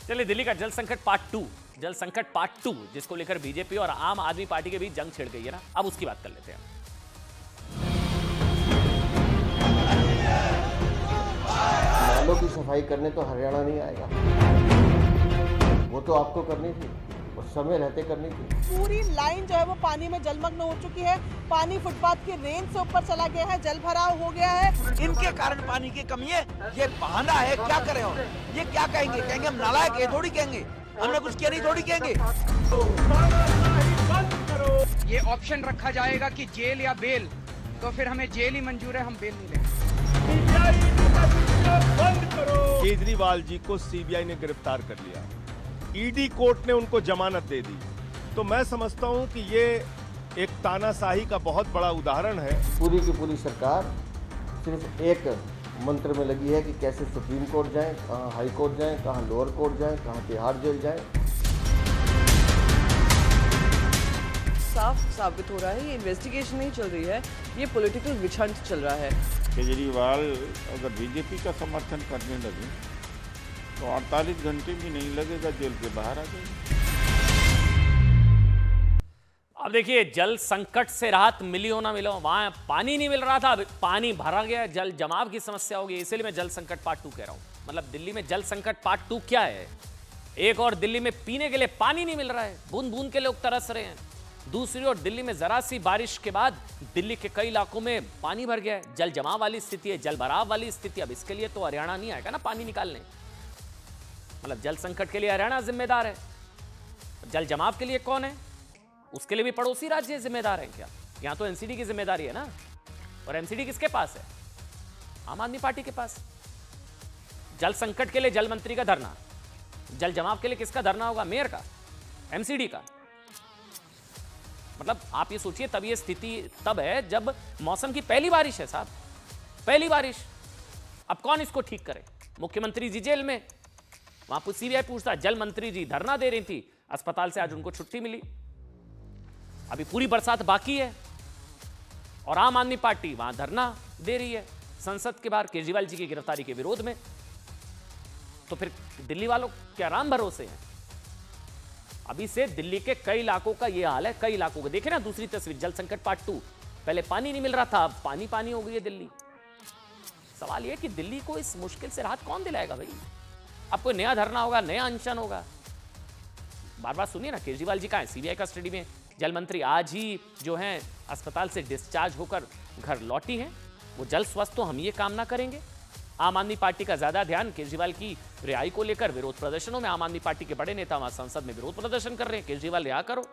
चलिए, दिल्ली का जल संकट पार्ट टू जिसको लेकर बीजेपी और आम आदमी पार्टी के बीच जंग छिड़ गई है ना, अब उसकी बात कर लेते हैं। नालों की सफाई करने तो हरियाणा नहीं आएगा, वो तो आपको करनी थी और समय रहते करनी थी। पूरी लाइन जो है वो पानी में जलमग्न हो चुकी है। पानी फुटपाथ की रेंज से ऊपर चला गया है, जल भराव हो गया है। इनके कारण पानी की कमी है, ये बहाना है। क्या करें और ये क्या कहेंगे हम नालायक है थोड़ी कहेंगे, हमने कुछ किया नहीं थोड़ी कहेंगे। ये ऑप्शन रखा जाएगा कि जेल या बेल, तो फिर हमें जेल ही मंजूर है, हम बेल नहीं लेंगे। केजरीवाल जी को सीबीआई ने गिरफ्तार कर लिया, ईडी कोर्ट ने उनको जमानत दे दी, तो मैं समझता हूं कि ये एक तानाशाही का बहुत बड़ा उदाहरण है। पूरी की पूरी सरकार सिर्फ एक मंत्र में लगी है कि कैसे सुप्रीम कोर्ट जाएं, कहां हाई कोर्ट जाएं, कहां लोअर कोर्ट जाएं, कहां तिहाड़ जेल जाएं। साफ साबित हो रहा है ये इन्वेस्टिगेशन नहीं चल रही है, ये पॉलिटिकल विच हंट चल रहा है। केजरीवाल अगर बीजेपी का समर्थन करने लगे तो 48 घंटे भी नहीं लगेगा, जेल के बाहर आ जाएंगे। अब देखिए, जल संकट से राहत मिली हो ना मिलो, वहां पानी नहीं मिल रहा था, अब पानी भरा गया, जल जमाव की समस्या होगी, इसलिए मैं जल संकट पार्ट 2 कह रहा हूं। मतलब दिल्ली में जल संकट पार्ट 2 क्या है? एक और दिल्ली में पीने के लिए पानी नहीं मिल रहा है, बूंद बूंद के लोग तरस रहे हैं। दूसरी ओर दिल्ली में जरा सी बारिश के बाद दिल्ली के कई इलाकों में पानी भर गया है, जल जमाव वाली स्थिति है, जल भराव वाली स्थिति। अब इसके लिए तो हरियाणा नहीं आएगा ना पानी निकालने, मतलब जल संकट के लिए हरियाणा जिम्मेदार है, जल जमाव के लिए कौन है? उसके लिए भी पड़ोसी राज्य जिम्मेदार हैं क्या? यहां तो एनसीडी की जिम्मेदारी है ना, और एनसीडी किसके पास है? आम आदमी पार्टी के पास। जल संकट के लिए जल मंत्री का धरना, जल जमाव के लिए किसका धरना होगा? मेयर का, एमसीडी का। मतलब आप ये सोचिए, तब ये स्थिति तब है जब मौसम की पहली बारिश है साहब, पहली बारिश। अब कौन इसको ठीक करे? मुख्यमंत्री जी जेल में, वहां सीबीआई पूछता, जल मंत्री जी धरना दे रही थी अस्पताल से, आज उनको छुट्टी मिली। अभी पूरी बरसात बाकी है और आम आदमी पार्टी वहां धरना दे रही है संसद के बाहर केजरीवाल जी की गिरफ्तारी के विरोध में। तो फिर दिल्ली वालों क्या राम भरोसे हैं? अभी से दिल्ली के कई इलाकों का यह हाल है, कई इलाकों का। देखे ना दूसरी तस्वीर, जल संकट पार्ट 2। पहले पानी नहीं मिल रहा था, अब पानी पानी हो गई है दिल्ली। सवाल यह कि दिल्ली को इस मुश्किल से राहत कौन दिलाएगा भाई? अब कोई नया धरना होगा, नया अनशन होगा। बार बार सुनिए ना, केजरीवाल जी कहां है? सीबीआई कस्टडी में। जल मंत्री आज ही जो है अस्पताल से डिस्चार्ज होकर घर लौटी हैं, वो जल्द स्वस्थ हो, हम ये कामना करेंगे। आम आदमी पार्टी का ज्यादा ध्यान केजरीवाल की रिहाई को लेकर विरोध प्रदर्शनों में, आम आदमी पार्टी के बड़े नेता वहां संसद में विरोध प्रदर्शन कर रहे हैं, केजरीवाल रिहा करो।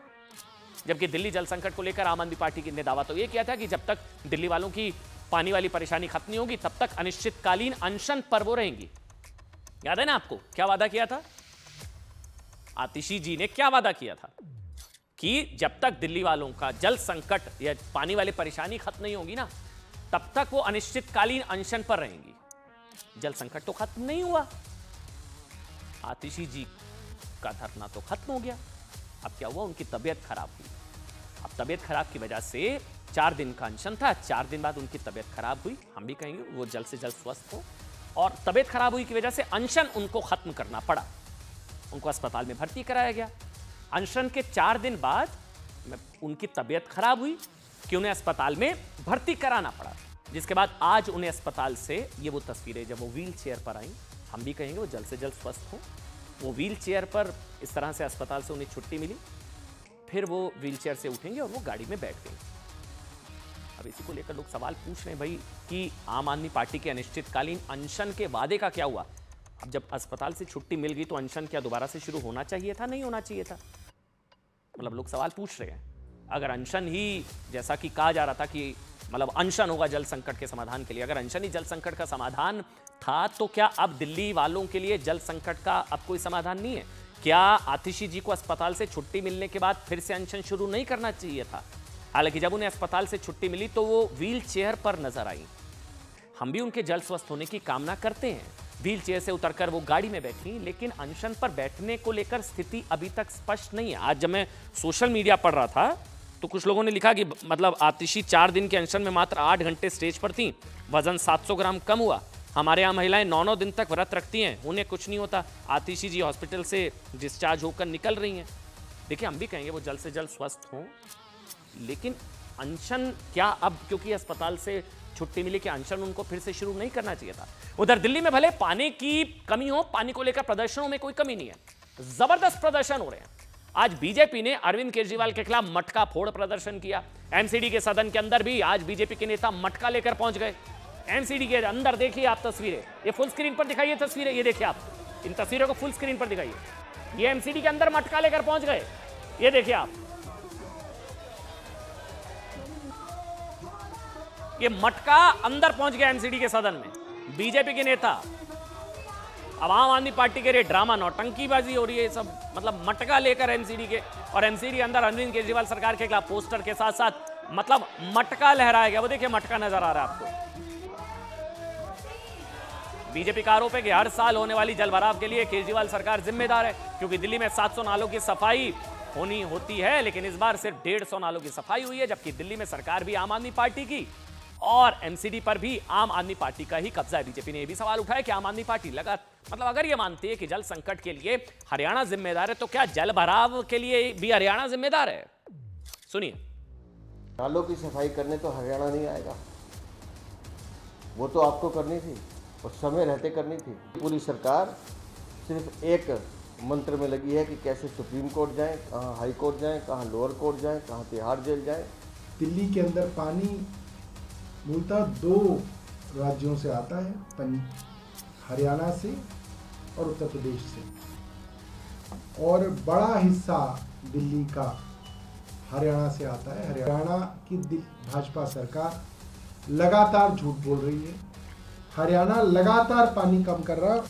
जबकि दिल्ली जल संकट को लेकर आम आदमी पार्टी ने दावा तो यह किया था कि जब तक दिल्ली वालों की पानी वाली परेशानी खत्म नहीं होगी तब तक अनिश्चितकालीन अनशन पर वो रहेंगी। याद है ना आपको क्या वादा किया था? आतिशी जी ने क्या वादा किया था कि जब तक दिल्ली वालों का जल संकट या पानी वाली परेशानी खत्म नहीं होगी ना, तब तक वो अनिश्चितकालीन अनशन पर रहेंगी। जल संकट तो खत्म नहीं हुआ, आतिशी जी का धरना तो खत्म हो गया। अब क्या हुआ? उनकी तबीयत खराब हुई। अब तबीयत खराब की वजह से 4 दिन का अनशन था, 4 दिन बाद उनकी तबीयत खराब हुई। हम भी कहेंगे वो जल्द से जल्द स्वस्थ हो, और तबीयत खराब हुई की वजह से अनशन उनको खत्म करना पड़ा, उनको अस्पताल में भर्ती कराया गया। अनशन के 4 दिन बाद उनकी तबीयत खराब हुई कि उन्हें अस्पताल में भर्ती कराना पड़ा, जिसके बाद आज उन्हें अस्पताल से, ये वो तस्वीरें जब वो व्हील चेयर पर आई, हम भी कहेंगे वो जल्द से जल्द स्वस्थ हो। वो व्हील चेयर पर इस तरह से अस्पताल से उन्हें छुट्टी मिली, फिर वो व्हील चेयर से उठेंगे और वो गाड़ी में बैठ गए। अब इसी को लेकर लोग सवाल पूछ रहे हैं भाई कि आम आदमी पार्टी के अनिश्चितकालीन अनशन के वादे का क्या हुआ? अब जब अस्पताल से छुट्टी मिल गई तो अनशन क्या दोबारा से शुरू होना चाहिए था? नहीं होना चाहिए था। मतलब लोग सवाल पूछ रहे हैं, अगर अनशन ही, जैसा कि कहा जा रहा था कि मतलब अनशन होगा जल संकट के समाधान के लिए, अगर अनशन ही जल संकट का समाधान था तो क्या अब दिल्ली वालों के लिए जल संकट का अब कोई समाधान नहीं है? क्या आतिशी जी को अस्पताल से छुट्टी मिलने के बाद फिर से अनशन शुरू नहीं करना चाहिए था? हालांकि जब उन्हें अस्पताल से छुट्टी मिली तो वो व्हील चेयर पर नजर आई। हम भी उनके जल्द स्वस्थ होने की कामना करते हैं। व्हील चेयर से उतरकर वो गाड़ी में बैठी, लेकिन अनशन पर बैठने को लेकर स्थिति अभी तक स्पष्ट नहीं है। आज जब मैं सोशल मीडिया पढ़ रहा था तो कुछ लोगों ने लिखा कि मतलब आतिशी 4 दिन के अनशन में मात्र 8 घंटे स्टेज पर थी, वजन 700 ग्राम कम हुआ, हमारे यहाँ महिलाएं 9-9 दिन तक व्रत रखती हैं, उन्हें कुछ नहीं होता। आतिशी जी हॉस्पिटल से डिस्चार्ज होकर निकल रही हैं। देखिए, हम भी कहेंगे वो जल्द से जल्द स्वस्थ हों, लेकिन अनशन क्या अब क्योंकि अस्पताल से छुट्टी मिली कि अनशन उनको फिर से शुरू नहीं करना चाहिए था। उधर दिल्ली में भले पानी की कमी हो, पानी को लेकर प्रदर्शनों में कोई कमी नहीं है, जबरदस्त प्रदर्शन हो रहे हैं। आज बीजेपी ने अरविंद केजरीवाल के खिलाफ मटका फोड़ प्रदर्शन किया। एमसीडी के सदन के अंदर भी आज बीजेपी के नेता मटका लेकर पहुंच गए। एमसीडी के अंदर देखिए आप तस्वीरें, ये फुल स्क्रीन पर दिखाइए तस्वीरें, ये देखिए आप इन तस्वीरों को फुल स्क्रीन पर दिखाइए। ये एमसीडी के अंदर मटका लेकर पहुंच गए, ये देखिए आप, ये मटका अंदर पहुंच गया एमसीडी के सदन में। बीजेपी के नेता, अब आम आदमी पार्टी के लिए ड्रामा नौटंकीबाजी हो रही है सब, मतलब मटका लेकर एमसीडी के, और एमसीडी अंदर अरविंद केजरीवाल सरकार के खिलाफ पोस्टर के साथ साथ मतलब मटका लहराया गया। वो देखिए मटका नजर आ रहा है आपको। बीजेपी का आरोप है कि हर साल होने वाली जलभराव के लिए केजरीवाल सरकार जिम्मेदार है, क्योंकि दिल्ली में 700 नालों की सफाई होती है, लेकिन इस बार सिर्फ 150 नालों की सफाई हुई है, जबकि दिल्ली में सरकार भी आम आदमी पार्टी की और एमसीडी पर भी आम आदमी पार्टी का ही कब्जा है। बीजेपी ने यह भी सवाल उठाया कि आम आदमी पार्टी मतलब अगर यह मानती है कि जल संकट के लिए हरियाणा जिम्मेदार है, तो क्या जल भराव के लिए भी हरियाणा जिम्मेदार है? सुनिए। नालों की सफाई करने तो हरियाणा नहीं आएगा, वो तो आपको करनी थी और समय रहते करनी थी। पूरी सरकार सिर्फ एक मंत्र में लगी है कि कैसे सुप्रीम कोर्ट जाएं, कहाँ हाई कोर्ट जाएं, कहाँ लोअर कोर्ट जाएं, कहाँ तिहाड़ जेल जाएं। दिल्ली के अंदर पानी मूलतः 2 राज्यों से आता है, हरियाणा से और उत्तर प्रदेश से, और बड़ा हिस्सा दिल्ली का हरियाणा से आता है। हरियाणा की भाजपा सरकार लगातार झूठ बोल रही है। हरियाणा लगातार पानी कम कर रहा है।